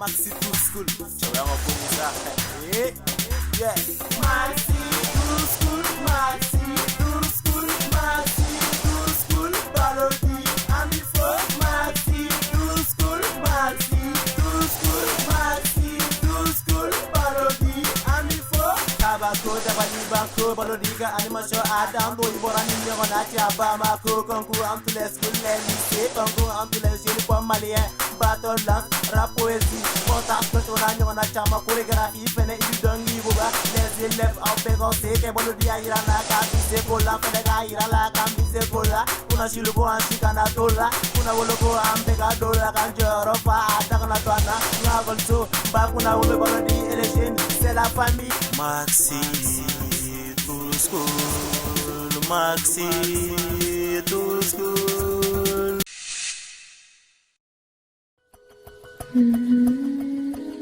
Maxi Tool School. Tu vas reconnaître ça. Yeah. Maxi Tool School, Maxi Tool School, Maxi Tool School, Balodi, Amifo, Maxi Tool School, Maxi Tool School, Maxi Tool School, Balodi, Amifo. Tabako, Tabani Banco, Balodiga, Animation, Adam, Boiborani, Yoronati, Abamako, Concours, Amtule School, lycée, Concours, Amtule, Uniforme Malien, Battle Dance, Rap Poésie, Montage, Petonani, on a Chama, Chorégraphie, Fene, Idongi, Boga, les élèves en pégoncé, Kebolodi, Irana, Kabise, Bola, Fedega, Irala, Kabise, Bola, Una Shilugo, Antikana, Dola, Una Wologo, Ampega, Dola, Kanjorofa, Atakana, Tuana, Navolso, Bakuna, Bolodi, Election, c'est la famille. Maxi Tool School, Maxi Tool School.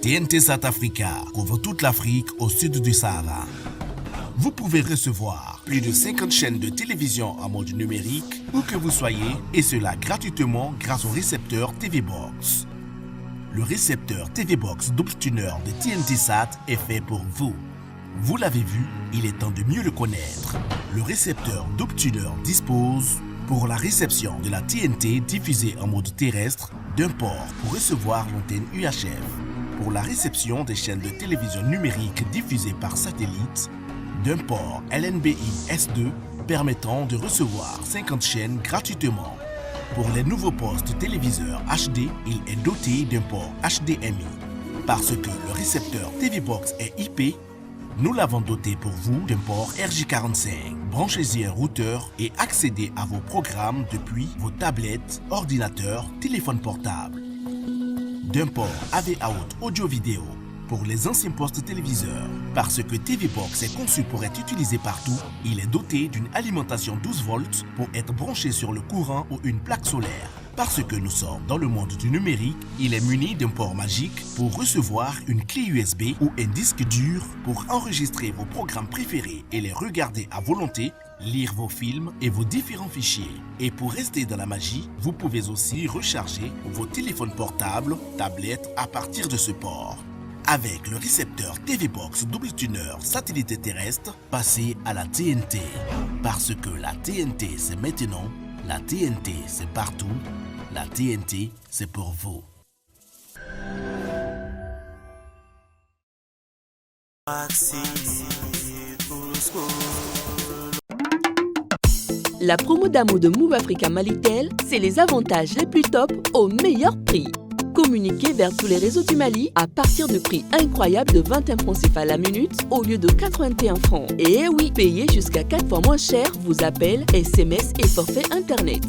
TNT South Africa couvre toute l'Afrique au sud du Sahara. Vous pouvez recevoir plus de 50 chaînes de télévision en mode numérique où que vous soyez, et cela gratuitement grâce au récepteur TV Box. Le récepteur TV Box double tuner de TNT Sat est fait pour vous. Vous l'avez vu, il est temps de mieux le connaître. Le récepteur double tuner dispose pour la réception de la TNT diffusée en mode terrestre d'un port pour recevoir l'antenne UHF, pour la réception des chaînes de télévision numérique diffusées par satellite, d'un port LNBI S2 permettant de recevoir 50 chaînes gratuitement. Pour les nouveaux postes téléviseurs HD, il est doté d'un port HDMI. Parce que le récepteur TV Box est IP, nous l'avons doté pour vous d'un port RJ45. Branchez-y un routeur et accédez à vos programmes depuis vos tablettes, ordinateurs, téléphones portables. D'un port AV Out audio-vidéo pour les anciens postes téléviseurs. Parce que TV Box est conçu pour être utilisé partout, il est doté d'une alimentation 12 volts pour être branché sur le courant ou une plaque solaire. Parce que nous sommes dans le monde du numérique, il est muni d'un port magique pour recevoir une clé USB ou un disque dur pour enregistrer vos programmes préférés et les regarder à volonté, lire vos films et vos différents fichiers. Et pour rester dans la magie, vous pouvez aussi recharger vos téléphones portables, tablettes à partir de ce port. Avec le récepteur TV Box double tuner satellite et terrestre, passez à la TNT. Parce que la TNT c'est maintenant, la TNT c'est partout, la TNT c'est pour vous. La promo d'amour de Move Africa Malitel, c'est les avantages les plus top au meilleur prix. Communiquez vers tous les réseaux du Mali à partir de prix incroyables de 21 francs CFA la minute au lieu de 81 francs. Et oui, payez jusqu'à 4 fois moins cher vos appels, SMS et forfaits Internet.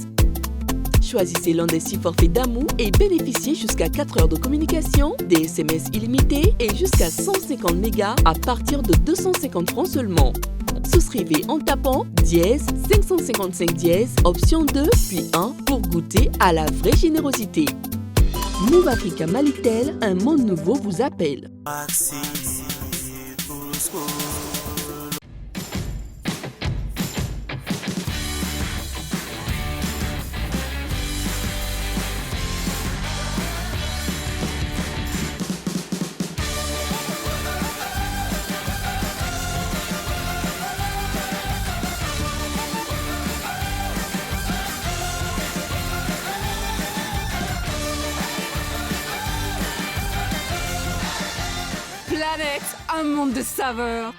Choisissez l'un des 6 forfaits d'amour et bénéficiez jusqu'à 4 heures de communication, des SMS illimités et jusqu'à 150 mégas à partir de 250 francs seulement. Souscrivez en tapant dièse 555 dièse, option 2 puis 1 pour goûter à la vraie générosité. Move Africa Malitel, un monde nouveau vous appelle. Planète, un monde de saveurs.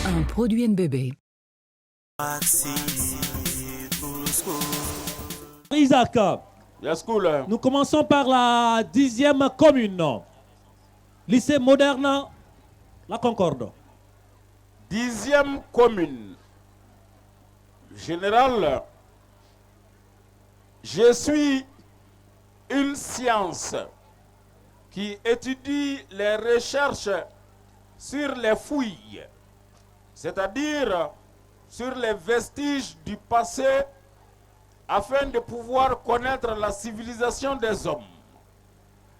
Un produit NBB. Isaac, Yes, cool. nous commençons par la 10e commune. Lycée moderne, la Concorde. 10e commune. Général, je suis une science qui étudie les recherches sur les fouilles, c'est-à-dire sur les vestiges du passé, afin de pouvoir connaître la civilisation des hommes,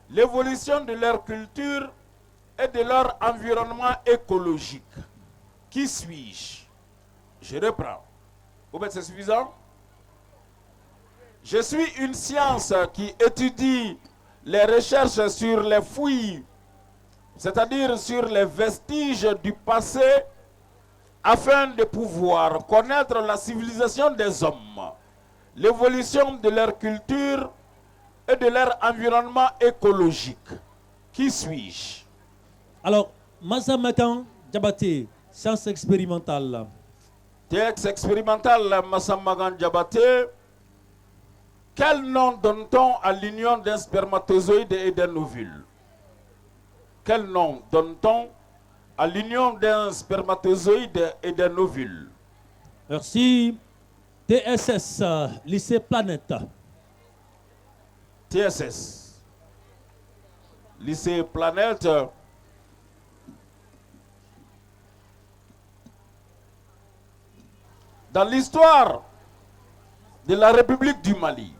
l'évolution de leur culture et de leur environnement écologique. Qui suis-je? Je reprends. C'est suffisant? Je suis une science qui étudie les recherches sur les fouilles, c'est-à-dire sur les vestiges du passé, afin de pouvoir connaître la civilisation des hommes, l'évolution de leur culture et de leur environnement écologique. Qui suis-je? Alors, Massamakan Diabaté, science expérimentale. Texte expérimental Massamagan Diabaté. Quel nom donne-t-on à l'union d'un spermatozoïde et d'un ovule? Quel nom donne-t-on à l'union d'un spermatozoïde et d'un ovule? Merci. TSS, lycée Planète. TSS, lycée Planète. Dans l'histoire de la République du Mali,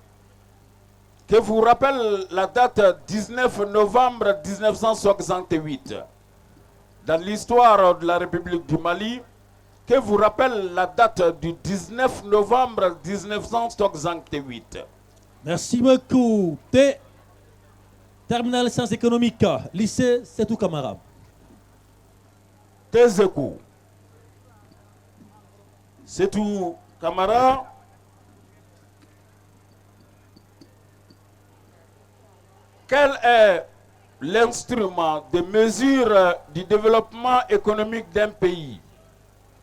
que vous rappelle la date 19 novembre 1968, dans l'histoire de la République du Mali, que vous rappelle la date du 19 novembre 1968. Merci beaucoup. T. Terminal sciences économiques, lycée Setou Kamara. Tezekou. Setou Kamara. Quel est l'instrument de mesure du développement économique d'un pays?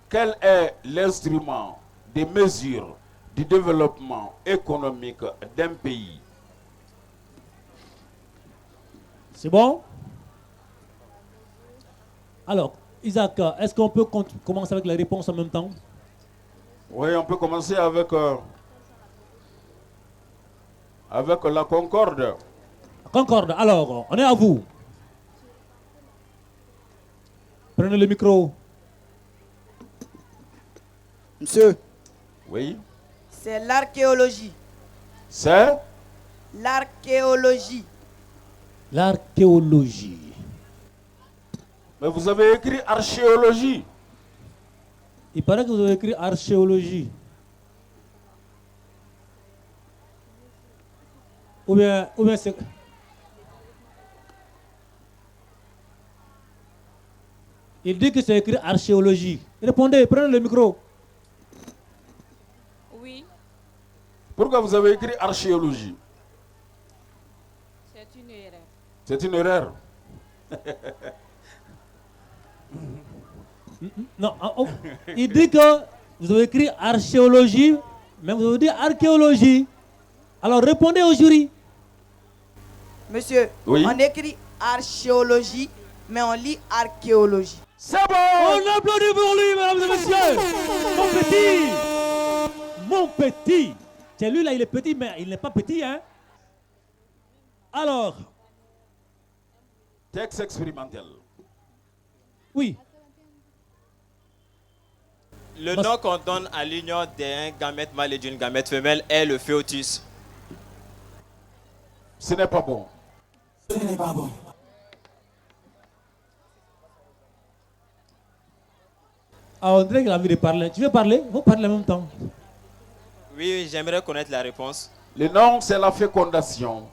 Quel est l'instrument de mesure du développement économique d'un pays? C'est bon? Alors, Isaac, est-ce qu'on peut commencer avec les réponses en même temps? Oui, on peut commencer avec la Concorde. Concorde, alors, on est à vous. Prenez le micro. Monsieur, Oui. c'est l'archéologie. C'est L'archéologie. L'archéologie. Mais vous avez écrit archéologie. Il paraît que vous avez écrit archéologie. Ou bien c'est... Il dit que c'est écrit archéologie. Répondez, prenez le micro. Oui, Pourquoi vous avez écrit archéologie? c'est une erreur. C'est une erreur. Non, il dit que vous avez écrit archéologie, mais vous avez dit archéologie. Alors répondez au jury. Monsieur, Oui. on écrit archéologie, mais on lit archéologie. C'est bon! On applaudit pour lui, mesdames et messieurs. Mon petit. Mon petit. C'est lui là, il est petit, mais il n'est pas petit, hein. Alors, Texte expérimental. oui. Le nom qu'on donne à l'union d'un gamète mâle et d'une gamète femelle est le fœtus. Ce n'est pas bon. Ah, on dirait qu'il a envie de parler. Tu veux parler? Vous parlez en même temps. Oui, j'aimerais connaître la réponse. Le nom, c'est la fécondation.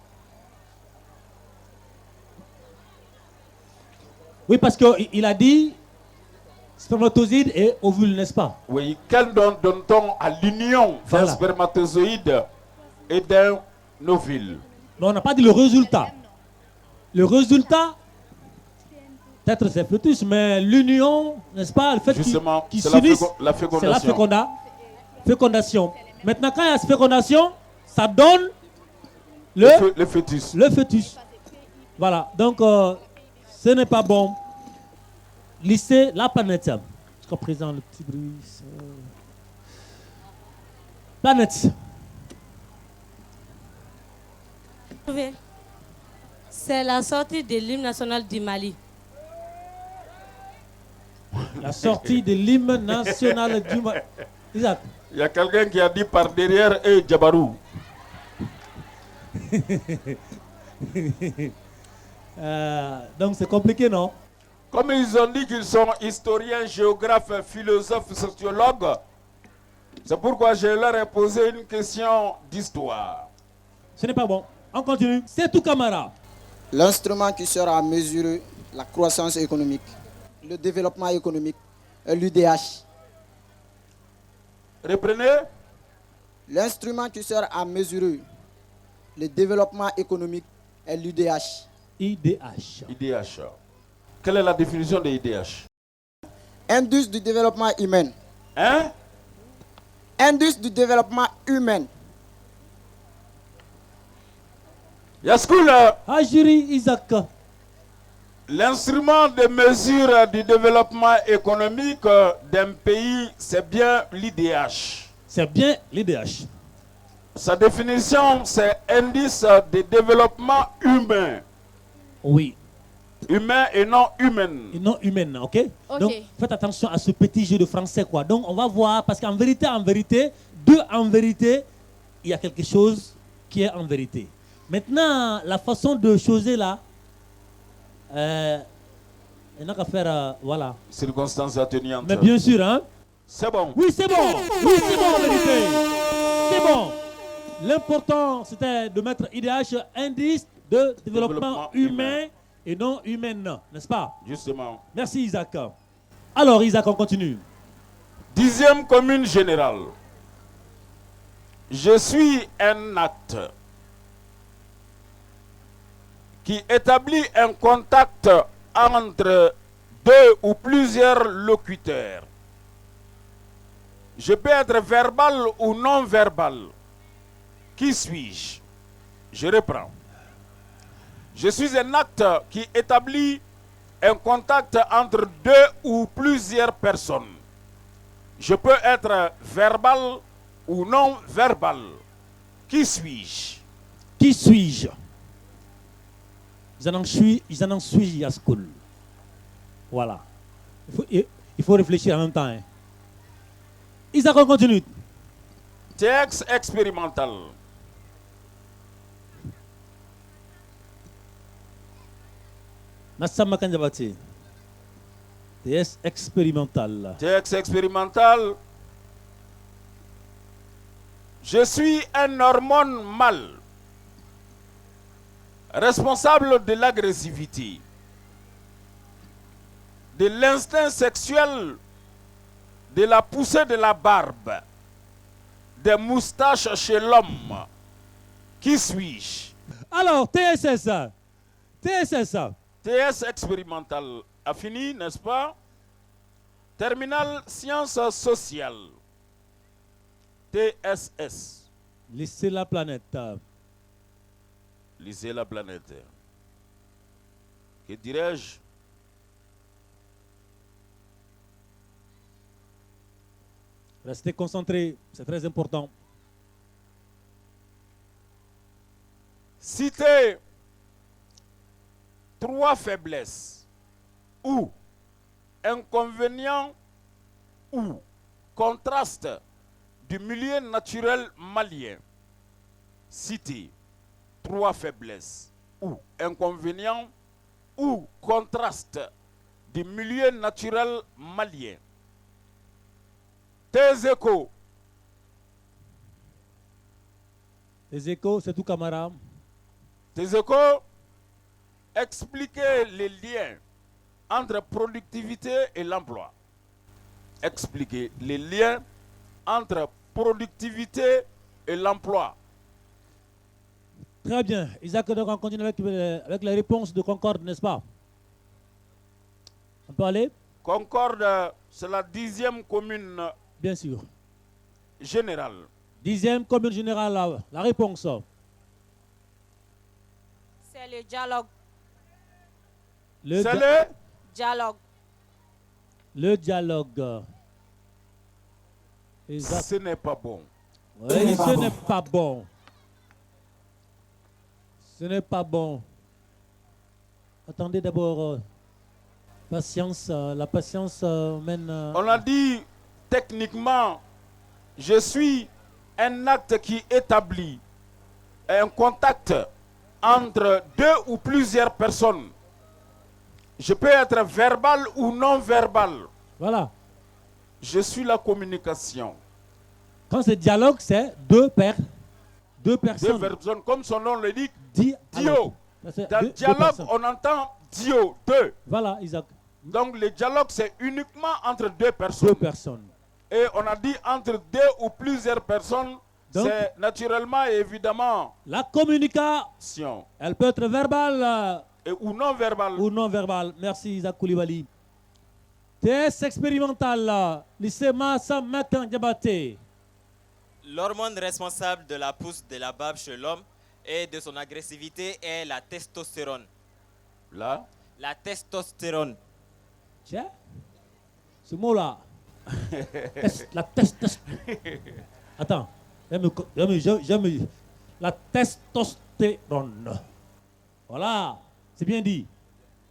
Oui, parce qu'il a dit spermatozoïde et ovule, n'est-ce pas? Oui. Quel nom donne-t-on à l'union d'un Voilà. spermatozoïde et d'un ovule? Mais on n'a pas dit le résultat. Le résultat, peut-être c'est fœtus, mais l'union, n'est-ce pas? Le fait Justement, qu'ils c'est la s'unissent, la c'est la fécondation. fécondation. Maintenant, quand il y a fécondation, ça donne Le fœtus. le fœtus. Voilà, donc ce n'est pas bon. Lycée La Planète. Jusqu'à présent, le petit bruit. Planète. C'est la sortie de l'hymne national du Mali. La sortie de l'hymne national du Mali. Isaac. Il y a quelqu'un qui a dit par derrière et Djabarou. Donc c'est compliqué, non? Comme ils ont dit qu'ils sont historiens, géographes, philosophes, sociologues, c'est pourquoi je leur ai posé une question d'histoire. Ce n'est pas bon. On continue. C'est tout Camara. L'instrument qui sera à mesurer la croissance économique, le développement économique est l'UDH. Reprenez. L'instrument qui sert à mesurer le développement économique est l'UDH. IDH. IDH. Quelle est la définition de IDH? Indice du développement humain. Hein? Indice du développement humain. Yaskoul. Ajuri Isaac. L'instrument de mesure du développement économique d'un pays, c'est bien l'IDH. C'est bien l'IDH. Sa définition, c'est indice de développement humain. Oui. Humain et non humain. Et non humaine, ok? Ok. Donc, faites attention à ce petit jeu de français, quoi. Donc, on va voir, parce qu'en vérité, il y a quelque chose qui est en vérité. Maintenant, la façon de choser là, il n'a qu'à faire, voilà. Circonstances atténuantes. Mais bien sûr, hein? C'est bon. Oui, c'est bon. Oui, c'est bon, en vérité. C'est bon. L'important, c'était de mettre IDH, indice de développement humain et non humaine, n'est-ce pas? Justement. Merci, Isaac. Alors, Isaac, on continue. 10e commune générale. Je suis un acte qui établit un contact entre deux ou plusieurs locuteurs. Je peux être verbal ou non verbal. Qui suis-je? Je reprends. Je suis un acte qui établit un contact entre deux ou plusieurs personnes. Je peux être verbal ou non verbal. Qui suis-je? Qui suis-je? Ils en suis à school. Voilà. Il faut réfléchir en même temps. Hein. Isaac, on continue. Texte expérimental. Nassama Kanjabati. Texte expérimental. Texte expérimental. Je suis un hormone mâle, responsable de l'agressivité, de l'instinct sexuel, de la poussée de la barbe, des moustaches chez l'homme. Qui suis-je? Alors, TSS. TSS. TS expérimental a fini, n'est-ce pas? Terminal sciences sociales. TSS. Lycée la planète. Lycée la planète. Que dirais-je? Restez concentrés, c'est très important. Citez 3 faiblesses ou inconvénients ou contrastes du milieu naturel malien. Citez 3 faiblesses ou inconvénients ou contrastes du milieu naturel malien. Tes échos. Les échos, c'est tout camarade. Tes échos, expliquez les liens entre productivité et l'emploi. Expliquez les liens entre productivité et l'emploi. Très bien. Isaac, donc on continue avec les réponses de Concorde, n'est-ce pas? On peut aller? Concorde, c'est la 10e commune. Bien sûr. Générale. 10e commune générale, la réponse. C'est le dialogue. C'est le dialogue. Le dialogue. Exact. Ce n'est pas bon. Oui, ce n'est pas bon. Ce n'est pas bon. Attendez d'abord. Patience. La patience mène. On a dit techniquement, je suis un acte qui établit un contact entre deux ou plusieurs personnes. Je peux être verbal ou non verbal. Voilà. Je suis la communication. Quand c'est dialogue, c'est deux personnes. Deux personnes, comme son nom le dit, Dio. Dans le dialogue, on entend Dio, deux. Voilà, Isaac. Donc le dialogue, c'est uniquement entre deux personnes. Deux personnes. Et on a dit entre deux ou plusieurs personnes, c'est naturellement et évidemment... La communication, elle peut être verbale ou non verbale. Ou non verbale. Merci Isaac Koulibaly. Test expérimental, lycée Massa Makan Diabaté. L'hormone responsable de la pousse de la barbe chez l'homme et de son agressivité est la testostérone. La testostérone. Tiens, ce mot-là. La testostérone. Attends. J'aime la testostérone. Voilà, c'est bien dit.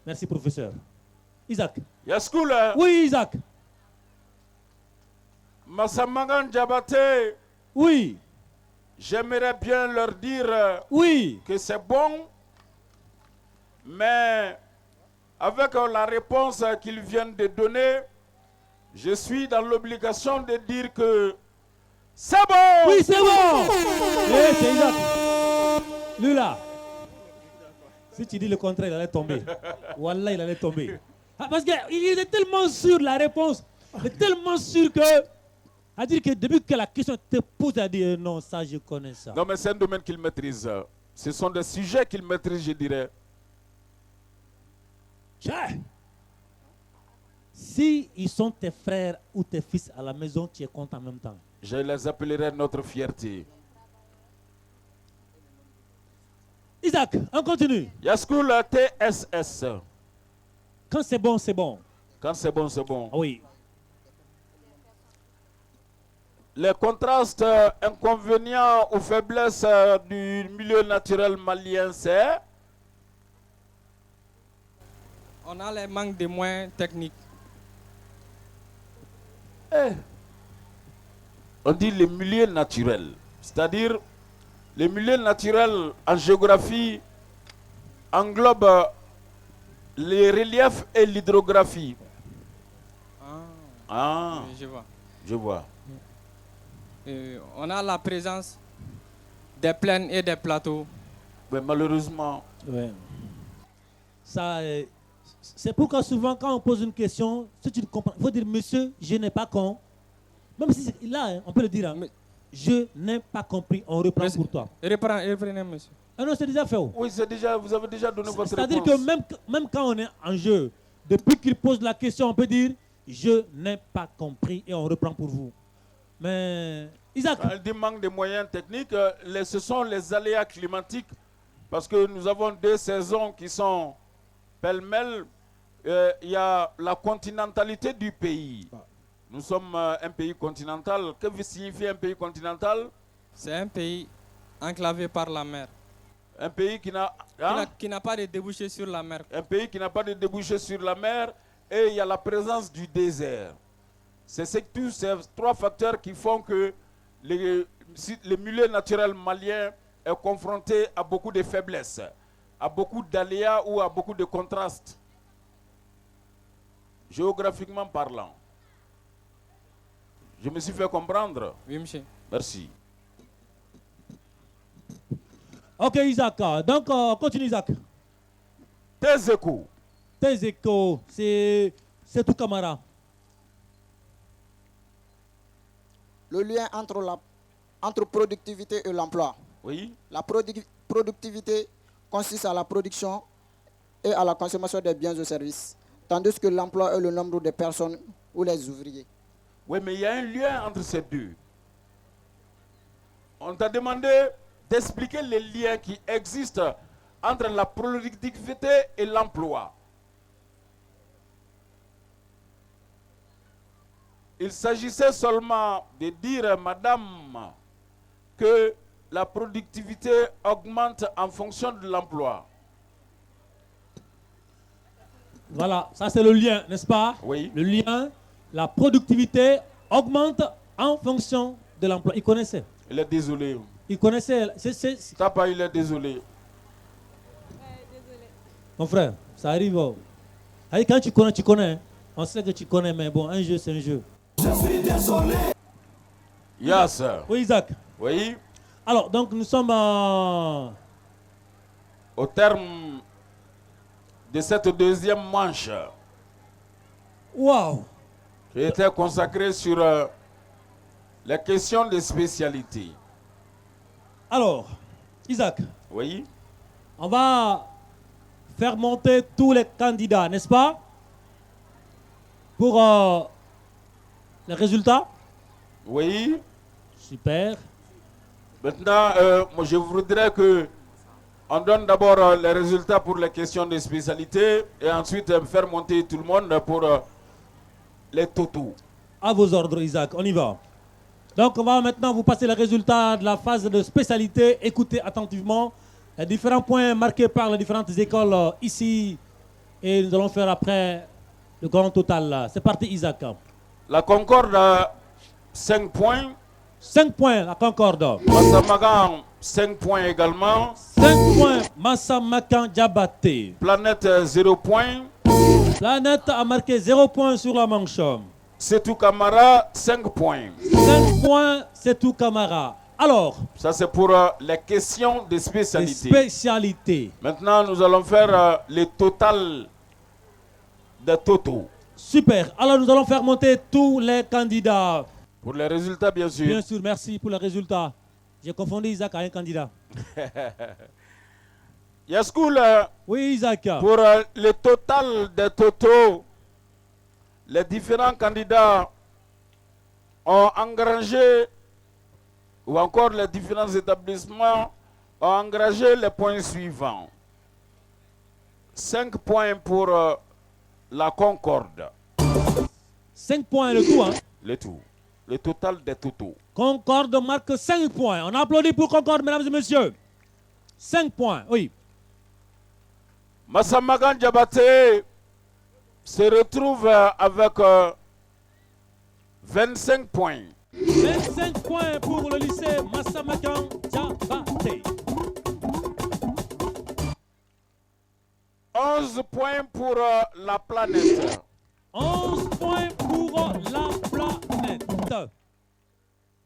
Merci, professeur. Isaac. Yes, school. Oui, Isaac. Massamagan Diabaté. Oui. J'aimerais bien leur dire que c'est bon, mais avec la réponse qu'ils viennent de donner, je suis dans l'obligation de dire que c'est bon. Oui, c'est bon. Eh, c'est Isaac. Lui là. Si tu dis le contraire, il allait tomber. Wallah, il allait tomber. Ah, parce qu'il est tellement sûr de la réponse. Il est tellement sûr que... À dire que depuis que la question te pose, à dire non, ça je connais ça. Non, mais c'est un domaine qu'il maîtrise. Ce sont des sujets qu'il maîtrise, je dirais. Tiens. Si ils sont tes frères ou tes fils à la maison, tu es content en même temps. Je les appellerai notre fierté. Isaac, on continue. Yaskoul TSS. Quand c'est bon, c'est bon. Quand c'est bon, c'est bon. Oui. Les contrastes inconvénients ou faiblesses du milieu naturel malien, c'est... On a les manques de moyens techniques. On dit les milieux naturels, c'est-à-dire les milieux naturels en géographie englobent les reliefs et l'hydrographie. Oui, je vois. On a la présence des plaines et des plateaux. Mais malheureusement. Ouais. Ça, c'est pourquoi souvent quand on pose une question, si tu ne comprends, il faut dire monsieur, je n'ai pas compris. Même si là, on peut le dire. Hein, je n'ai pas compris, on reprend monsieur, pour toi. Reprenez, monsieur. Ah non, c'est déjà fait. Oui, c'est déjà, vous avez déjà donné votre réponse. C'est-à-dire que même quand on est en jeu, depuis qu'il pose la question, on peut dire je n'ai pas compris et on reprend pour vous. Mais Isaac. Quand elle dit manque de moyens techniques, ce sont les aléas climatiques parce que nous avons deux saisons qui sont pêle-mêle. Il y a la continentalité du pays. Nous sommes un pays continental. Que signifie un pays continental? C'est un pays enclavé par la mer. Un pays qui n'a pas de débouché sur la mer. Un pays qui n'a pas de débouché sur la mer et il y a la présence du désert. C'est tous ces trois facteurs qui font que le milieu naturel malien est confronté à beaucoup de faiblesses, à beaucoup d'aléas ou à beaucoup de contrastes, géographiquement parlant. Je me suis fait comprendre? Oui, monsieur. Merci. Ok, Isaac. Donc, continue, Isaac. Tes échos. Tes échos, c'est tout, camarade. Le lien entre productivité et l'emploi. Oui. La productivité consiste à la production et à la consommation des biens et services, tandis que l'emploi est le nombre de personnes ou les ouvriers. Oui, mais il y a un lien entre ces deux. On t'a demandé d'expliquer les liens qui existent entre la productivité et l'emploi. Il s'agissait seulement de dire, madame, que la productivité augmente en fonction de l'emploi. Voilà, ça c'est le lien, n'est-ce pas? Oui. Le lien, la productivité augmente en fonction de l'emploi. Il connaissait. Il est désolé. Il connaissait. Tapa, il est désolé. Désolé. Mon frère, ça arrive. Allez, quand tu connais, tu connais. On sait que tu connais, mais bon, un jeu, c'est un jeu. Je suis désolé. Yes. Oui, Isaac. Oui. Alors, donc, nous sommes au terme de cette deuxième manche, Wow. qui était consacrée sur les questions de spécialité. Alors, Isaac, Oui. on va faire monter tous les candidats, n'est-ce pas? Pour les résultats. Oui. Super. Maintenant, moi, je voudrais que on donne d'abord les résultats pour les questions de spécialité et ensuite faire monter tout le monde pour les totaux. À vos ordres, Isaac, on y va. Donc, on va maintenant vous passer les résultats de la phase de spécialité. Écoutez attentivement les différents points marqués par les différentes écoles ici. Et nous allons faire après le grand total. C'est parti, Isaac. La Concorde a 5 points. 5 points, la Concorde. Massamagan, 5 points également. 5 points, Massamakan Diabaté. Planète, 0 points. Planète a marqué 0 points sur la manche. Setou Camara, 5 points. 5 points, c'est tout, Camara. Alors, ça c'est pour les questions de spécialité. Spécialité. Maintenant, nous allons faire le total des totaux. Super. Alors, nous allons faire monter tous les candidats. Pour les résultats, bien sûr. Bien sûr, merci pour les résultats. J'ai confondu Isaac à un candidat. Yaskoul, oui, Isaac. Pour le total des totaux, les différents candidats ont engrangé, ou encore les différents établissements ont engrangé les points suivants. 5 points pour la Concorde. 5 points le tout, hein? Le tout. Le total des totaux. Concorde marque 5 points. On applaudit pour Concorde, mesdames et messieurs. 5 points, oui. Massamagan Diabaté se retrouve avec 25 points. 25 points pour le lycée Massamagan Diabaté. 11 points pour la planète. 11 points pour la planète.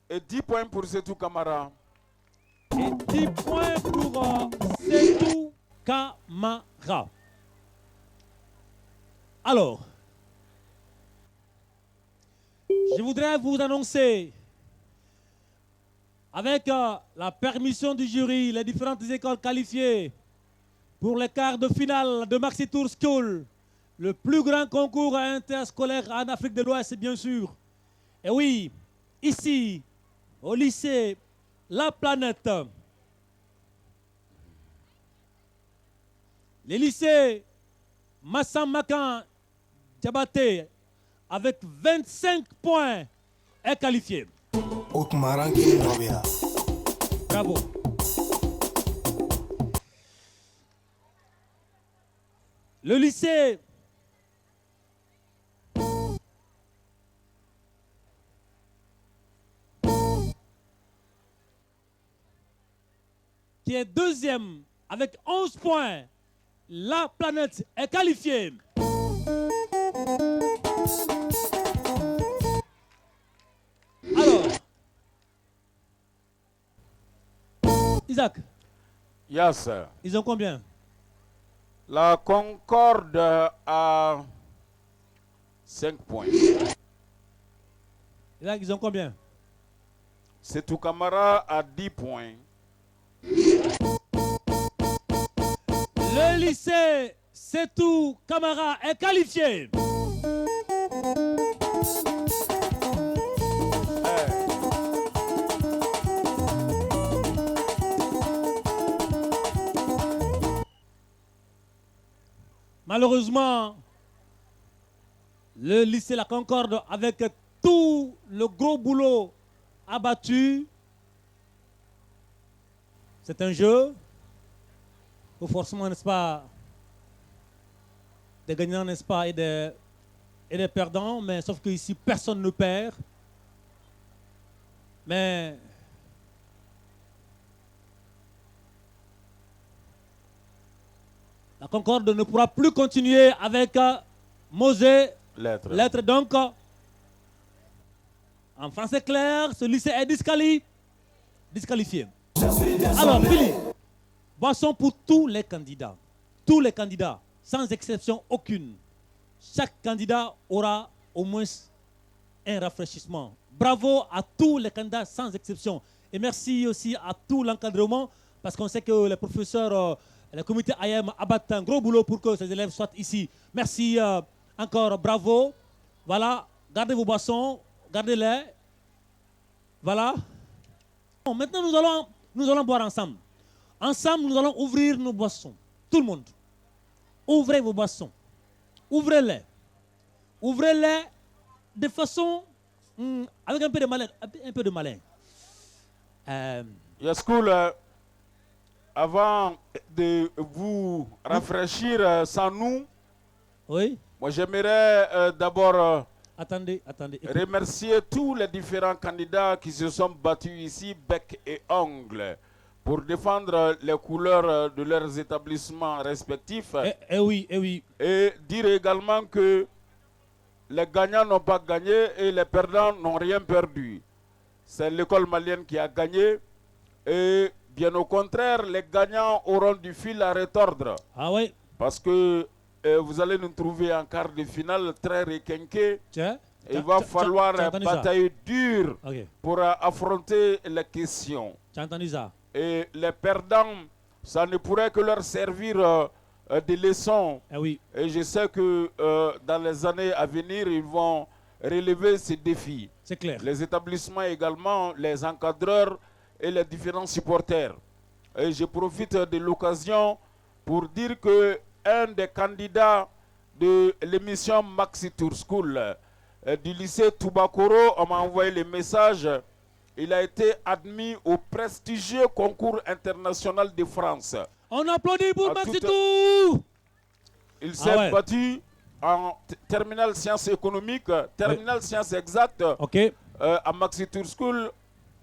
Et 10 points pour Setou Camara. Et 10 points pour Setou Camara. Alors, je voudrais vous annoncer, avec la permission du jury, les différentes écoles qualifiées pour les quarts de finale de Maxi Tour School, le plus grand concours interscolaire en Afrique de l'Ouest, bien sûr. Et oui, ici, au lycée La Planète, les lycées Massamakan Diabaté, avec 25 points, est qualifié. Bravo. Le lycée qui est deuxième avec 11 points, La Planète est qualifiée. Alors, Isaac. Yes. Ils ont combien? La Concorde a 5 points. Isaac, ils ont combien? Setou Camara a 10 points. Le lycée Setou Camara est qualifié. Malheureusement, le lycée La Concorde, avec tout le gros boulot abattu, c'est un jeu. Il faut forcément, n'est-ce pas, des gagnants, n'est-ce pas, et des perdants, mais sauf qu'ici, personne ne perd. Mais la Concorde ne pourra plus continuer avec Mosée. Lettre. Donc, en français clair, ce lycée est disqualifié. Alors, Billy, Boisson pour tous les candidats. Tous les candidats, sans exception aucune. Chaque candidat aura au moins un rafraîchissement. Bravo à tous les candidats sans exception. Et merci aussi à tout l'encadrement parce qu'on sait que les professeurs, le comité IM abattent un gros boulot pour que ces élèves soient ici. Merci encore, bravo. Voilà, gardez vos boissons, gardez-les. Voilà. Bon, maintenant, nous allons boire ensemble. Ensemble, nous allons ouvrir nos boissons. Tout le monde. Ouvrez vos boissons. Ouvrez-les. Ouvrez-les de façon... avec un peu de malin. Un peu de malin. Yaskoul, avant de vous rafraîchir sans nous, oui. Moi j'aimerais d'abord attendez. Remercier tous les différents candidats qui se sont battus ici, bec et ongles, pour défendre les couleurs de leurs établissements respectifs. Oui. Et dire également que les gagnants n'ont pas gagné et les perdants n'ont rien perdu. C'est l'école malienne qui a gagné. Et bien au contraire, les gagnants auront du fil à retordre. Ah oui. Parce que vous allez nous trouver en quart de finale très requinqués. Il va falloir batailler dur pour affronter les questions. Tu as entendu ça? Et les perdants, ça ne pourrait que leur servir des leçons. Oui. Et je sais que dans les années à venir, ils vont relever ces défis. C'est clair. Les établissements également, les encadreurs et les différents supporters. Et je profite de l'occasion pour dire que un des candidats de l'émission Maxi Tour School du lycée Toubakoro, on m'a envoyé le message. Il a été admis au prestigieux concours international de France. On applaudit pour Maxi Tour. Il s'est battu en terminale sciences économiques, terminale sciences exactes à Maxi Tour School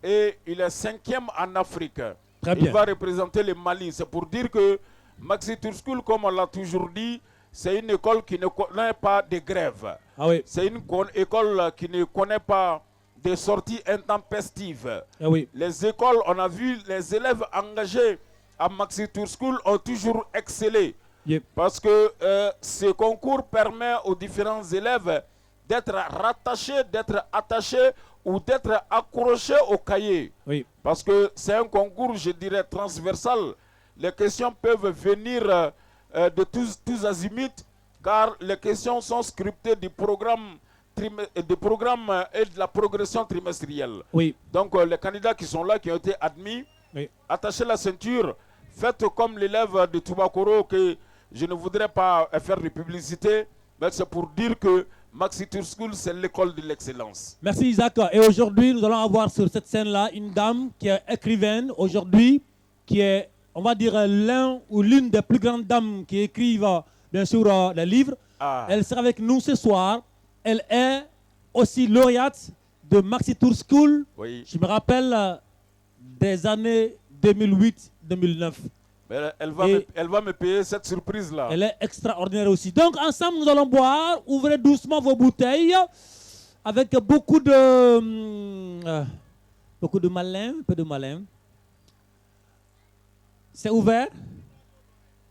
et il est 5e en Afrique. Il va représenter le Mali. C'est pour dire que Maxi Tour School, comme on l'a toujours dit, c'est une école qui ne connaît pas de grève. C'est une école qui ne connaît pas de sorties intempestives. Les écoles, on a vu les élèves engagés à Maxi Tour School ont toujours excellé. Parce que ce concours permet aux différents élèves d'être rattachés, d'être attachés ou d'être accrochés au cahier. Parce que c'est un concours, je dirais, transversal. Les questions peuvent venir de tous azimuts, car les questions sont scriptées du programme et de la progression trimestrielle. Donc les candidats qui sont là, qui ont été admis, attachez la ceinture, faites comme l'élève de Toubakoro, que je ne voudrais pas faire de publicité, mais c'est pour dire que Maxi Tour School, c'est l'école de l'excellence. Merci Isaac. Et aujourd'hui, nous allons avoir sur cette scène-là une dame qui est écrivaine, aujourd'hui, qui est, on va dire, l'un ou l'une des plus grandes dames qui écrivent, bien sûr, les livres. Elle sera avec nous ce soir. Elle est aussi lauréate de Maxi Tour School. Je me rappelle des années 2008-2009. Elle va me payer cette surprise-là. Elle est extraordinaire aussi. Donc, ensemble, nous allons boire. Ouvrez doucement vos bouteilles avec beaucoup de malin, un peu de malin. C'est ouvert.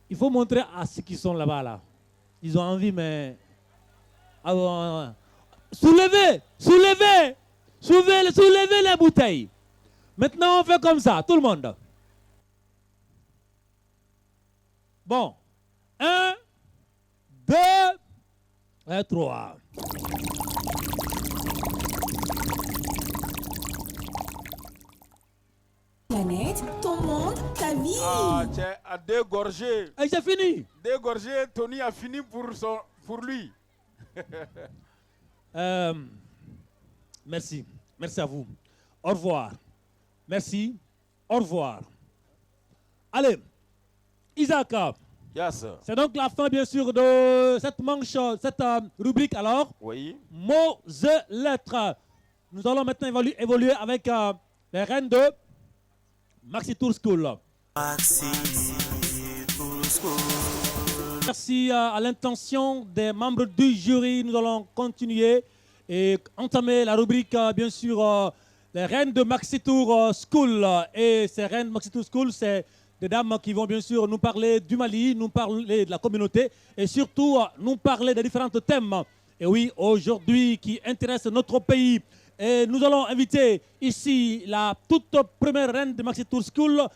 Il faut montrer à ceux qui sont là-bas. Là. Ils ont envie, mais... Soulevez les bouteilles. Maintenant, on fait comme ça, tout le monde. Bon. 1, 2 et 3. Planète, ton monde, ta vie. Tiens, à dégorger. C'est fini. Dégorger, Tony a fini pour lui. Merci. Merci à vous. Au revoir. Merci. Au revoir. Allez. Isaac, c'est donc la fin bien sûr de cette manche, cette rubrique alors. Mots et lettres. Nous allons maintenant évoluer avec les reines de Maxi Tour School. Merci à l'intention des membres du jury. Nous allons continuer et entamer la rubrique bien sûr les reines de Maxi Tour School. Et ces reines de Maxi Tour School, c'est des dames qui vont bien sûr nous parler du Mali, nous parler de la communauté et surtout nous parler des différents thèmes. Et oui, aujourd'hui qui intéresse notre pays. Et nous allons inviter ici la toute première reine de Maxi Tour School.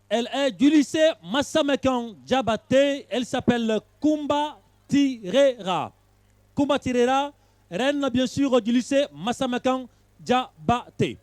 Elle est du lycée Massamekan Diabaté. Elle s'appelle Kumba Tirera. Kumba Tirera, reine bien sûr du lycée Massamekan Diabaté.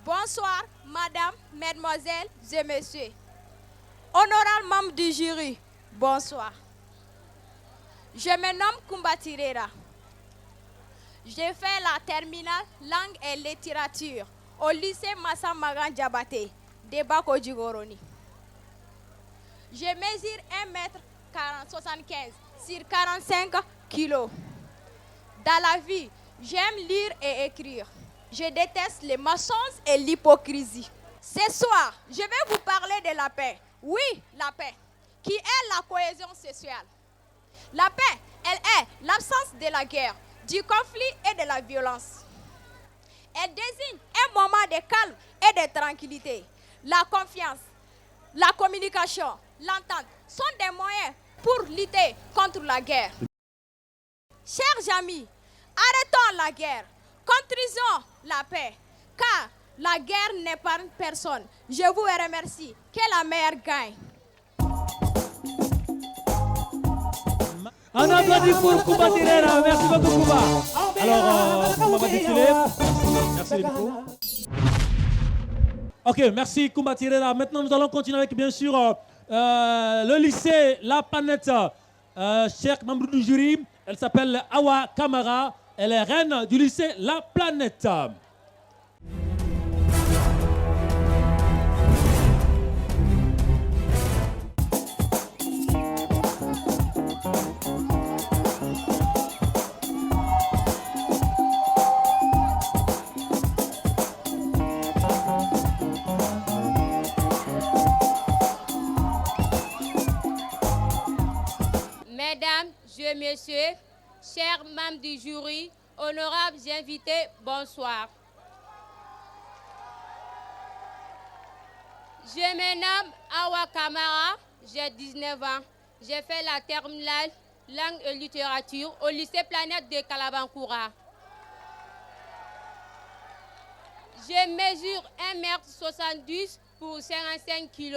Bonsoir, madame, mesdemoiselles et messieurs. Honorables membres du jury, bonsoir. Je me nomme Kumba Tirera. J'ai fait la terminale langue et littérature au lycée Massamagan Diabaté de Bako Djigoroni. Je mesure 1m75 sur 45 kg. Dans la vie, j'aime lire et écrire. Je déteste les mensonges et l'hypocrisie. Ce soir, je vais vous parler de la paix. Oui, la paix, qui est la cohésion sociale. La paix, elle est l'absence de la guerre, du conflit et de la violence. Elle désigne un moment de calme et de tranquillité. La confiance, la communication, l'entente sont des moyens pour lutter contre la guerre. Chers amis, arrêtons la guerre. Construisons la paix, car la guerre n'épargne personne. Je vous remercie. Que la meilleure gagne. Un applaudissement pour Kumba Tirera. Merci beaucoup, Kumba. Alors, on va défiler. Merci beaucoup. Ok, merci Kumba Tirera. Maintenant, nous allons continuer avec, bien sûr, le lycée La Planète. Chers membres du jury, elle s'appelle Awa Kamara. Elle est reine du lycée La Planète. Mesdames et messieurs, chers membres du jury, honorables invités, bonsoir. Je me nomme Awa Kamara, j'ai 19 ans. J'ai fait la terminale langue et littérature au lycée Planète de Kalabankoura. Je mesure 1m70 pour 55 kg.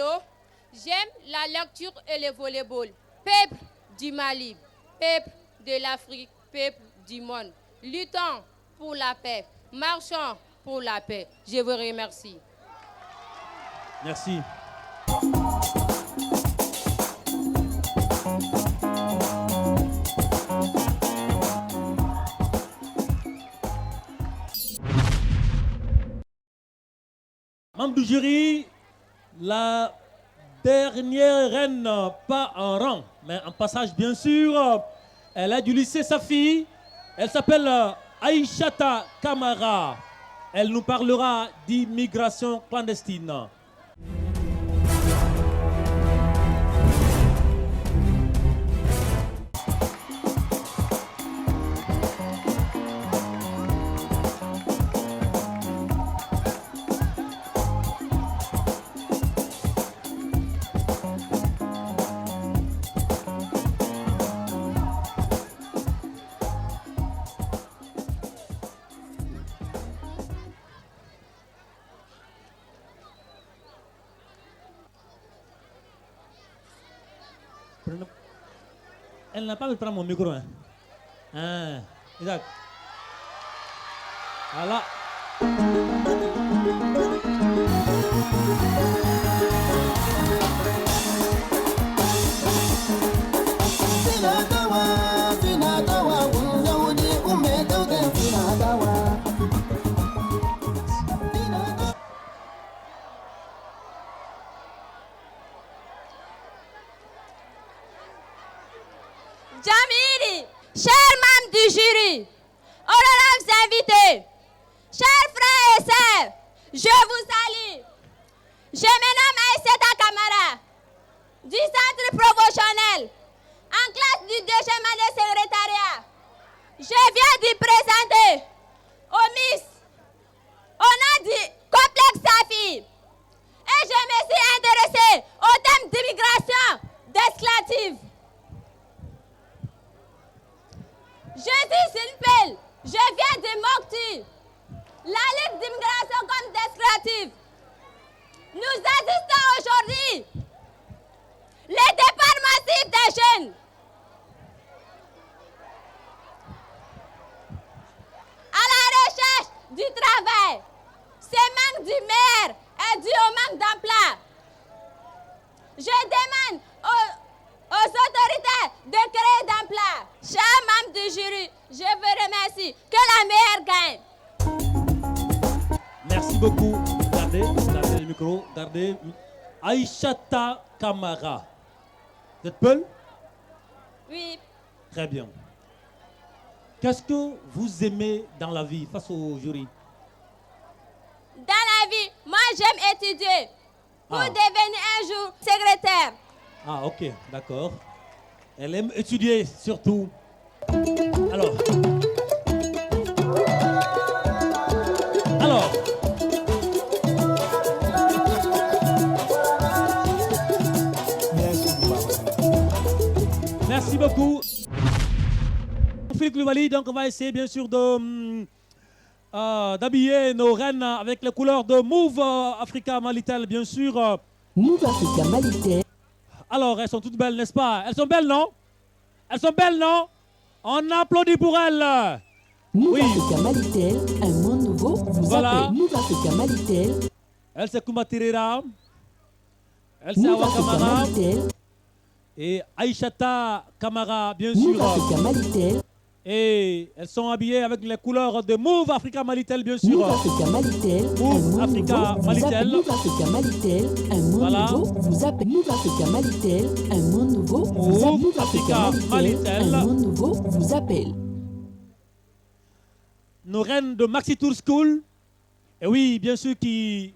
J'aime la lecture et le volleyball. Peuple du Mali, peuple de l'Afrique, peuple du monde. Luttons pour la paix, marchons pour la paix. Je vous remercie. Merci. Membre du jury, la dernière reine, pas en rang, mais en passage bien sûr. Elle est du lycée Safi. Elle s'appelle Aïchata Kamara. Elle nous parlera d'immigration clandestine. Elle n'a pas envie de prendre mon micro. Hein. Ah, exact. Voilà. Jamili, chers membres du jury, honorables invités, chers frères et sœurs, je vous salue. Je me nomme Aïssata Kamara, du centre promotionnel, en classe du deuxième année secrétariat. Je viens de présenter au Miss, au nom du complexe Safi. Et je me suis intéressée au thème d'immigration d'esclative. Je suis Silpel, je viens de Mokti, la lutte d'immigration comme d'esclative. Nous assistons aujourd'hui les départs massifs des jeunes. À la recherche du travail. Ce manque du maire est dû au manque d'emploi. Je demande aux autorités de créer d'emploi. Chers membres du jury, je vous remercie. Que la meilleure gagne. Merci beaucoup. Gardez le micro. Gardez. Aïssata Kamara. Vous êtes Peul? Oui. Très bien. Qu'est-ce que vous aimez dans la vie face au jury? Dans la vie, moi j'aime étudier pour devenir un jour secrétaire. Ah, ok, d'accord. Elle aime étudier surtout. Alors. Merci beaucoup. Philippe Louvaly, donc on va essayer bien sûr d'habiller nos reines avec les couleurs de Move Africa Malitel, bien sûr. Move Africa Malitel. Alors, elles sont toutes belles, n'est-ce pas? Elles sont belles, non? Elles sont belles, non? On applaudit pour elles. Move Africa Malitel, un monde nouveau vous appelle. Move Africa Malitel. Elle, c'est Kumbatirera. Elle, c'est Awa Kamara. Et Aïssata Kamara, bien sûr. Move Africa Malitel. Et elles sont habillées avec les couleurs de Move Africa Malitel, bien sûr. Move Africa Malitel. Move Africa Malitel. Move Africa Malitel. Un monde nouveau vous appelle. Move Africa Malitel. Un monde nouveau vous appelle. Move Africa Malitel. Un monde nouveau vous appelle. Nos reines de Maxi Tour School. Et oui, bien sûr, qui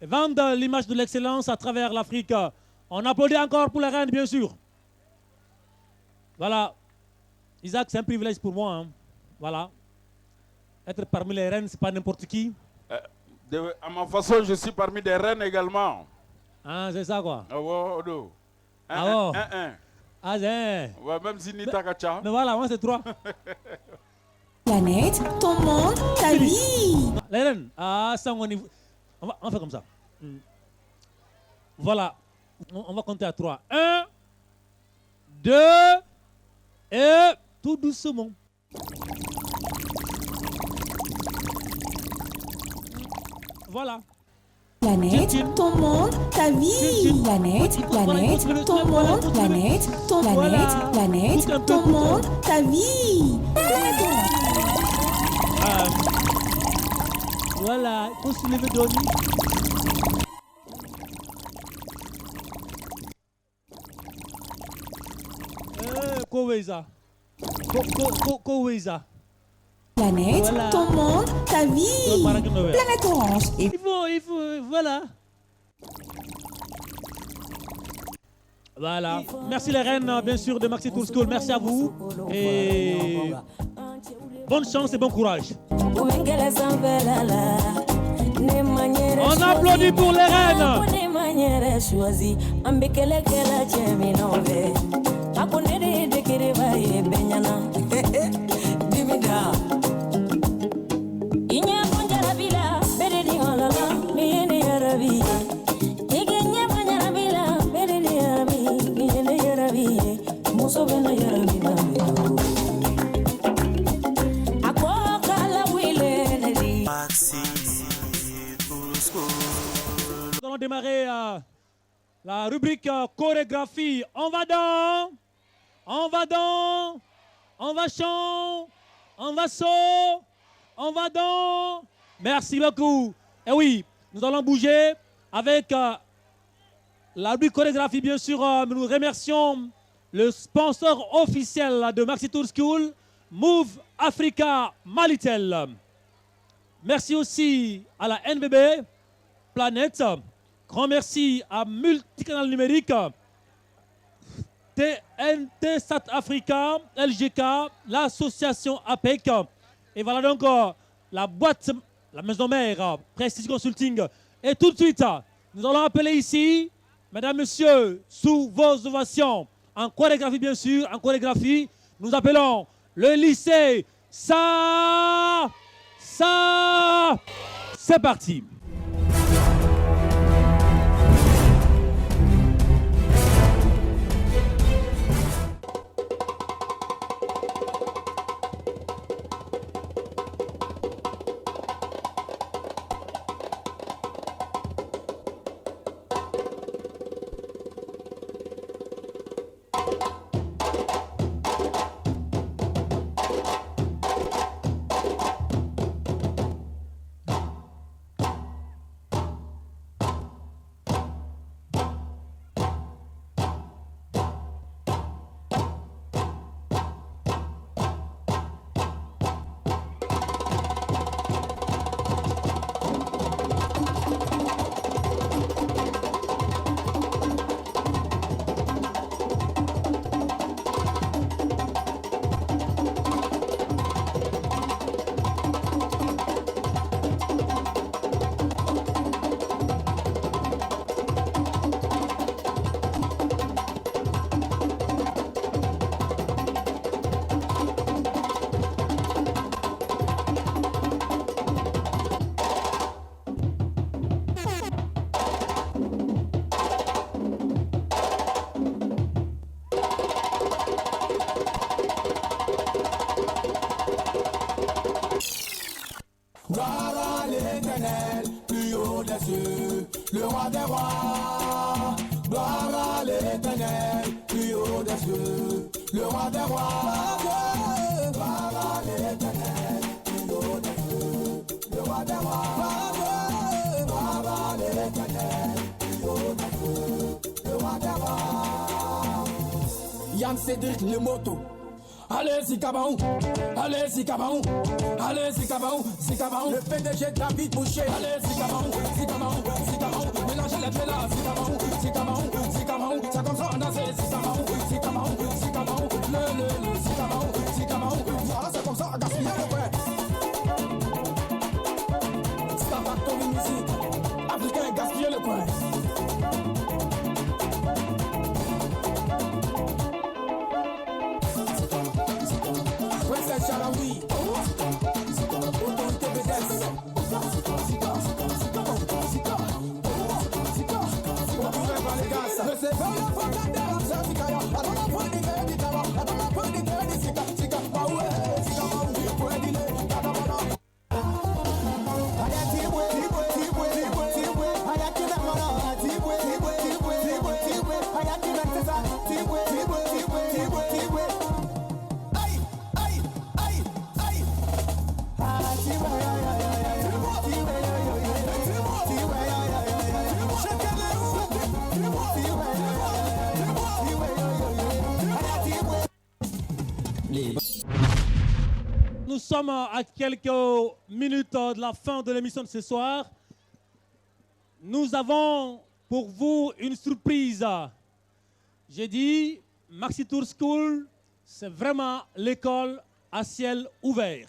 vendent l'image de l'excellence à travers l'Afrique. On applaudit encore pour les reines, bien sûr. Voilà. Isaac, c'est un privilège pour moi. Hein. Voilà. Être parmi les reines, c'est pas n'importe qui. À ma façon, je suis parmi des reines également. Ah, c'est ça quoi. Ah ouais, oh, ah ouais. Ah, c'est. Ouais, même si Nita Kacha. Mais voilà, moi c'est 3. Planète, ton monde, ta vie. Les reines, ça on va faire comme ça. Voilà. On va compter à 3. 1, 2, et tout doucement. Voilà. Planète, ton monde, ta vie. Planète, planète, ton monde, planète, ton planète, planète, ton monde, ta vie. Voilà, il faut se lever de nuit. Koweza. Planète, voilà. Ton monde, ta vie. Planète Orange. Il faut, voilà. Voilà. Merci les reines, bien sûr, de Maxi Tour School. Merci à vous. Et bonne chance et bon courage. On applaudit pour les reines. Nous allons démarrer la rubrique chorégraphie. On va dans, on va dans, on va chant, on va saut, on va dans. Merci beaucoup. Et oui, nous allons bouger avec la rubrique chorégraphie, bien sûr. Nous remercions le sponsor officiel de Maxi Tour School, Move Africa Malitel. Merci aussi à la NBB, Planète. Grand merci à Multicanal Numérique, TNT Sat Africa, LGK, l'association APEC. Et voilà donc la boîte, la maison mère, Prestige Consulting. Et tout de suite, nous allons appeler ici, mesdames, messieurs, sous vos ovations, en chorégraphie bien sûr, en chorégraphie, nous appelons le lycée c'est parti. Gloire à l'Éternel, plus haut des cieux, le roi des rois. Gloire à l'Éternel, plus haut des cieux, le roi des rois. Gloire à l'Éternel, plus haut des cieux, le roi des rois. Gloire à l'Éternel, plus haut des cieux, le roi des rois. Yann Cédric le moto. Allez Zikabaou, allez Zikabaou, allez Zikabaou, Zikabaou. Le PDG David Boucher. Allez Zikabaou, Zikabaou, Zikabaou. Mélangez les deux là, Zikabaou, Zikabaou, Zikabaou. Ça comme ça on danse, Zikabaou, Zikabaou, Zikabaou. Le Zikabaou, Zikabaou. Voilà c'est comme ça, on gaspille le vrai. Stavatori musique, africain gaspille le coin. Chalawi, autorité BDS. Nous sommes à quelques minutes de la fin de l'émission de ce soir. Nous avons pour vous une surprise. J'ai dit, Maxi Tour School, c'est vraiment l'école à ciel ouvert.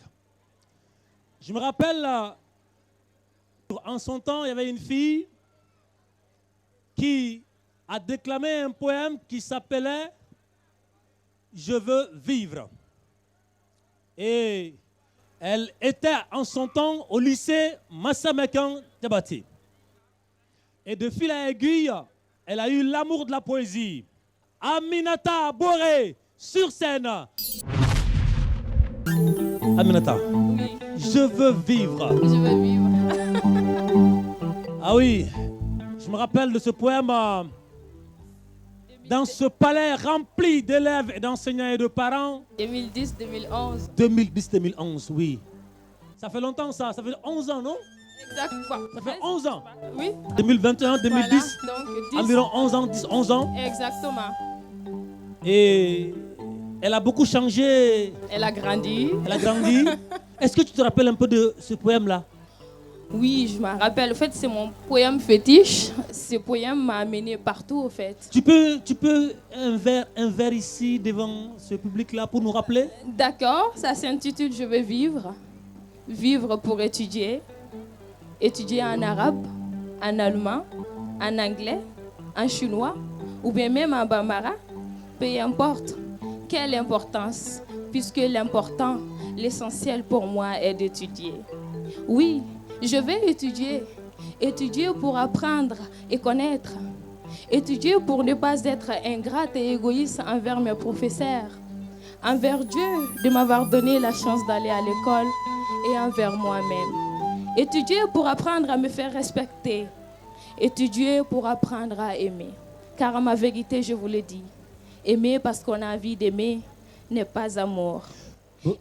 Je me rappelle, en son temps, il y avait une fille qui a déclamé un poème qui s'appelait « Je veux vivre ». Et elle était en son temps au lycée Massamekan Diabaté. Et de fil à aiguille, elle a eu l'amour de la poésie. Aminata Boré, sur scène. Aminata, oui. Je veux vivre. Je veux vivre. Ah oui, je me rappelle de ce poème. Dans ce palais rempli d'élèves et d'enseignants et de parents. 2010-2011. 2010-2011, oui. Ça fait longtemps ça, ça fait 11 ans, non? Exactement. Ça fait 11 ans. Oui. 2021, 2010. Voilà, donc 10. Environ 11 ans, 10, 11 ans. Exactement. Et elle a beaucoup changé. Elle a grandi. Elle a grandi. Est-ce que tu te rappelles un peu de ce poème-là? Oui, je me rappelle. En fait, c'est mon poème fétiche. Ce poème m'a amené partout, en fait. Tu peux un vers ici devant ce public-là pour nous rappeler? D'accord, ça s'intitule Je veux vivre. Vivre pour étudier. Étudier en arabe, en allemand, en anglais, en chinois ou bien même en bambara. Peu importe. Quelle importance, puisque l'important, l'essentiel pour moi est d'étudier. Oui, je vais étudier. Étudier pour apprendre et connaître. Étudier pour ne pas être ingrate et égoïste envers mes professeurs. Envers Dieu de m'avoir donné la chance d'aller à l'école et envers moi-même. Étudier pour apprendre à me faire respecter. Étudier pour apprendre à aimer. Car à ma vérité, je vous le dis, aimer parce qu'on a envie d'aimer n'est pas amour.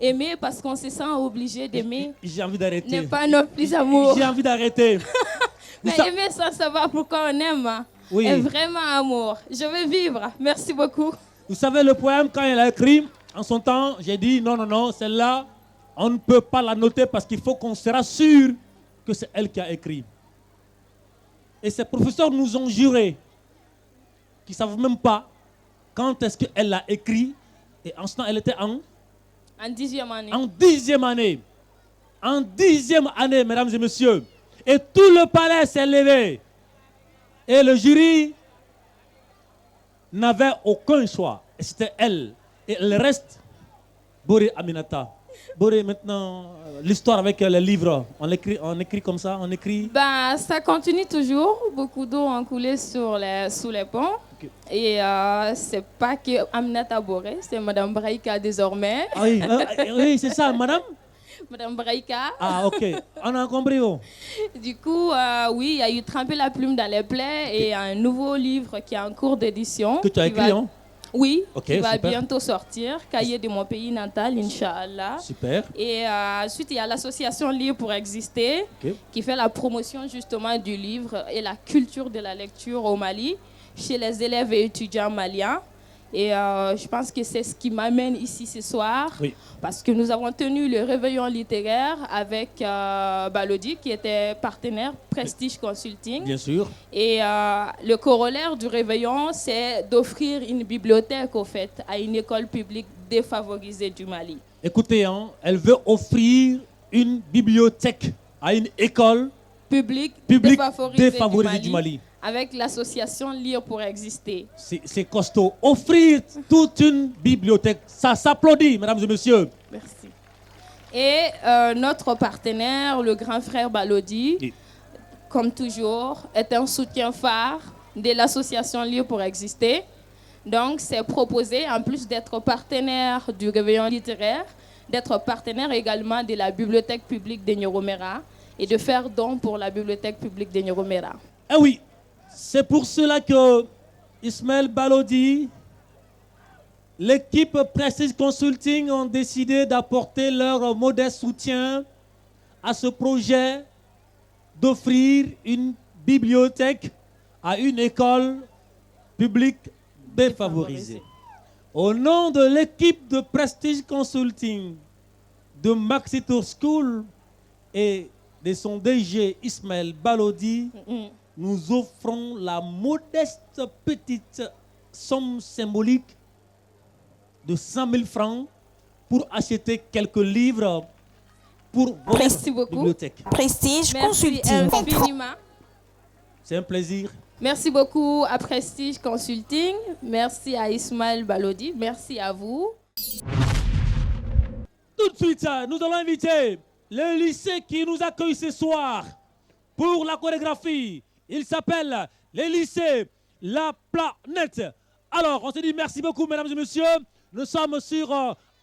Aimer parce qu'on se sent obligé d'aimer n'est pas non plus amour. J'ai envie d'arrêter. Mais aimer sans savoir pourquoi on aime est vraiment amour. Je veux vivre. Merci beaucoup. Vous savez, le poème, quand elle a écrit, en son temps, j'ai dit non, celle-là, on ne peut pas la noter parce qu'il faut qu'on sera sûr que c'est elle qui a écrit. Et ces professeurs nous ont juré qu'ils ne savent même pas quand est-ce qu'elle l'a écrit. Et en ce temps, elle était en 10e année. En 10e année. En 10e année, mesdames et messieurs. Et tout le palais s'est levé. Et le jury n'avait aucun choix. Et c'était elle. Et le reste, Boré Aminata. Boré, maintenant, l'histoire avec les livres, on écrit comme ça, on écrit... Ben, ça continue toujours. Beaucoup d'eau ont coulé sous les ponts. Okay. Et c'est pas que Aminata Boré, c'est Madame Braïka désormais. Ah oui, oui, c'est ça, Madame Madame Braïka. Ah, ok. On a compris. Oh. Du coup, oui, il y a eu Tremper la plume dans les plaies et un nouveau livre qui est en cours d'édition. Que tu as écrit, hein? Oui, okay, qui va super. bientôt sortir. Cahier de mon pays natal, Inch'Allah. Super. Et ensuite, il y a l'association Lire pour exister, qui fait la promotion justement du livre et la culture de la lecture au Mali, chez les élèves et étudiants maliens. Et je pense que c'est ce qui m'amène ici ce soir, parce que nous avons tenu le réveillon littéraire avec Balodi, qui était partenaire Prestige Consulting. Bien sûr. Et le corollaire du réveillon, c'est d'offrir une bibliothèque, au fait, à une école publique défavorisée du Mali. Écoutez, hein, elle veut offrir une bibliothèque à une école publique défavorisée du Mali. Avec l'association Lire pour exister. C'est costaud. Offrir toute une bibliothèque, ça s'applaudit, mesdames et messieurs. Merci. Et notre partenaire, le grand frère Balodi, comme toujours, est un soutien phare de l'association Lire pour exister. Donc, c'est proposé, en plus d'être partenaire du réveillon littéraire, d'être partenaire également de la bibliothèque publique de Nyoromera et de faire don pour la bibliothèque publique de Nyoromera. Ah oui. C'est pour cela que Ismaël Balodi, l'équipe Prestige Consulting ont décidé d'apporter leur modeste soutien à ce projet d'offrir une bibliothèque à une école publique défavorisée. Au nom de l'équipe de Prestige Consulting, de Maxitour School et de son DG Ismaël Balodi, nous offrons la modeste petite somme symbolique de 100 000 francs pour acheter quelques livres pour votre bibliothèque. Prestige Consulting. Merci infiniment. C'est un plaisir. Merci beaucoup à Prestige Consulting. Merci à Ismaël Balodi. Merci à vous. Tout de suite, nous allons inviter le lycée qui nous accueille ce soir pour la chorégraphie. Il s'appelle le lycée La Planète. Alors, on se dit merci beaucoup, mesdames et messieurs. Nous sommes sur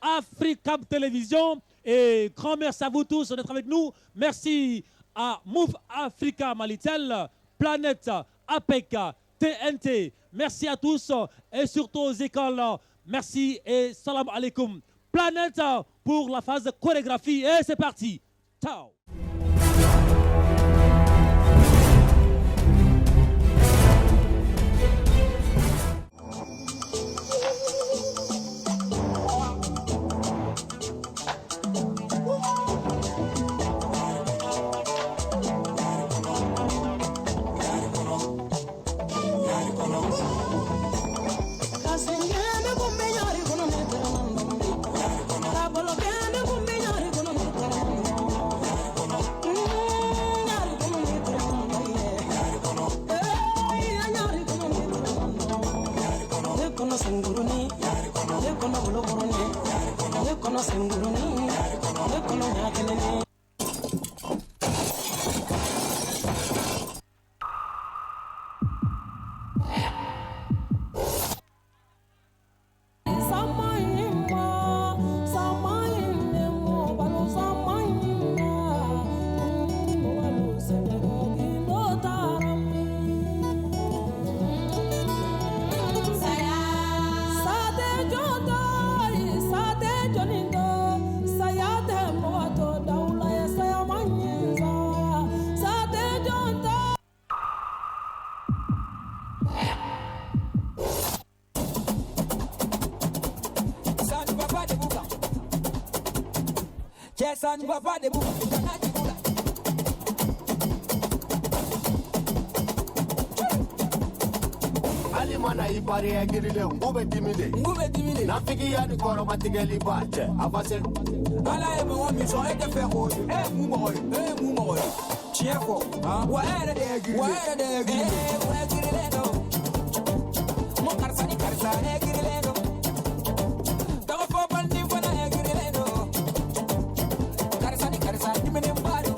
Africa Télévision. Et grand merci à vous tous d'être avec nous. Merci à Move Africa Malitel, Planète, APEC, TNT. Merci à tous et surtout aux écoles. Merci et salam alaikum. Planète pour la phase de chorégraphie. Et c'est parti. Ciao. Alimana ipari egirile ngube dimile nafiki ya ni koro matigeli bache avance ala ebe wo mi so eke fe ho mu mo chiefo wa era de egirile wa egirile no mo karsa egirile no tago fo bandi fona egirile no karsa dimene mbaro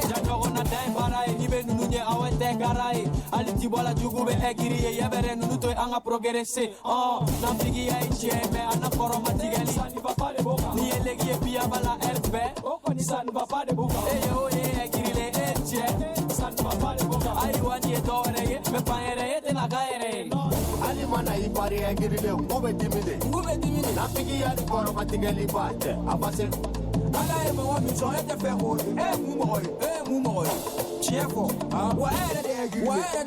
jango na dai bara e dibe nunye awete garai aliti bola jugube egiri ye yebere nunu to anga progresser na figi ya icheme ana koro matigeli sani papa de boka ni elegi e pia bala elbe ni sani papa de boka e yo egiri le eche sani papa de boka ai wani e dore ye me paere ye na gaere ali mana ipari egiri le ngube dimide na figi ya koro matigeli bache avance ala e mo mi so ete fe ho mu mo chiefo wa era de egirile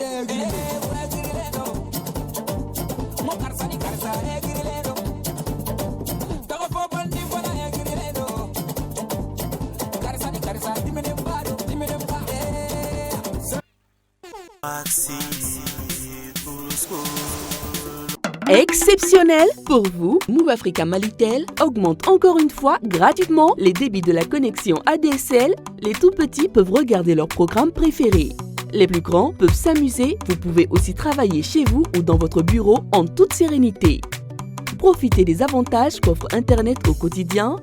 no mo karsa egirile no tago fo bandi fona egirile no karsa dimene mbaro maxi Exceptionnel pour vous, Move Africa Malitel augmente encore une fois gratuitement les débits de la connexion ADSL. Les tout petits peuvent regarder leurs programmes préférés. Les plus grands peuvent s'amuser. Vous pouvez aussi travailler chez vous ou dans votre bureau en toute sérénité. Profitez des avantages qu'offre Internet au quotidien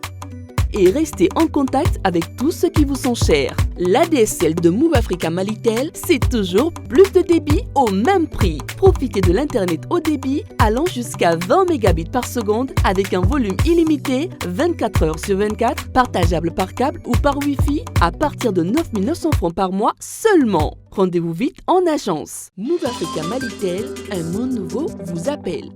et restez en contact avec tous ceux qui vous sont chers. L'ADSL de Move Africa Malitel, c'est toujours plus de débit au même prix. Profitez de l'Internet haut débit allant jusqu'à 20 mégabits par seconde avec un volume illimité 24 heures sur 24, partageable par câble ou par Wi-Fi à partir de 9 900 francs par mois seulement. Rendez-vous vite en agence. Move Africa Malitel, un monde nouveau vous appelle.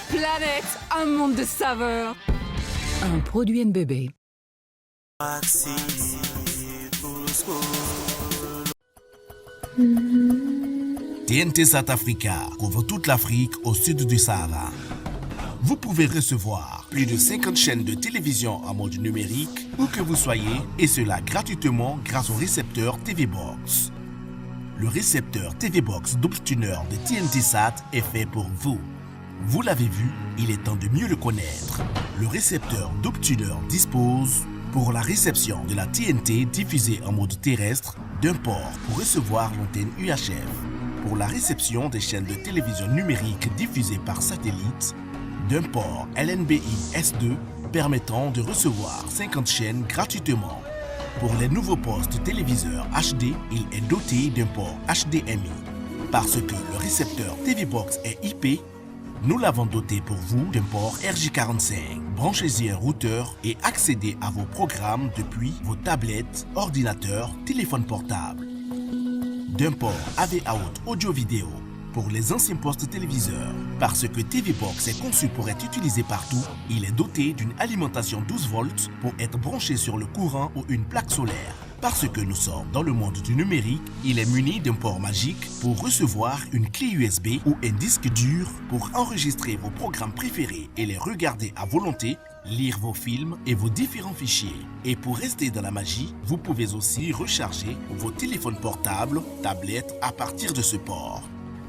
Planète, un monde de saveurs. Un produit NBB. TNT South Africa couvre toute l'Afrique au sud du Sahara. Vous pouvez recevoir plus de 50 chaînes de télévision en mode numérique où que vous soyez, et cela gratuitement grâce au récepteur TV Box. Le récepteur TV Box double tuner de TNT Sat est fait pour vous. Vous l'avez vu, il est temps de mieux le connaître. Le récepteur double tuner dispose pour la réception de la TNT diffusée en mode terrestre d'un port pour recevoir l'antenne UHF, pour la réception des chaînes de télévision numérique diffusées par satellite, d'un port LNBI S2 permettant de recevoir 50 chaînes gratuitement. Pour les nouveaux postes téléviseurs HD, il est doté d'un port HDMI. Parce que le récepteur TV Box est IP, nous l'avons doté pour vous d'un port RJ45. Branchez-y un routeur et accédez à vos programmes depuis vos tablettes, ordinateurs, téléphones portables. D'un port AV Out audio-vidéo pour les anciens postes téléviseurs. Parce que TV Box est conçu pour être utilisé partout, il est doté d'une alimentation 12 volts pour être branché sur le courant ou une plaque solaire. Parce que nous sommes dans le monde du numérique, il est muni d'un port magique pour recevoir une clé USB ou un disque dur pour enregistrer vos programmes préférés et les regarder à volonté, lire vos films et vos différents fichiers. Et pour rester dans la magie, vous pouvez aussi recharger vos téléphones portables, tablettes à partir de ce port.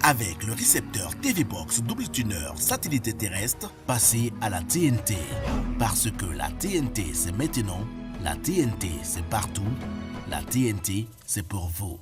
Avec le récepteur TV Box Double Tuner satellite terrestre, passez à la TNT. Parce que la TNT c'est maintenant, la TNT c'est partout, la TNT c'est pour vous.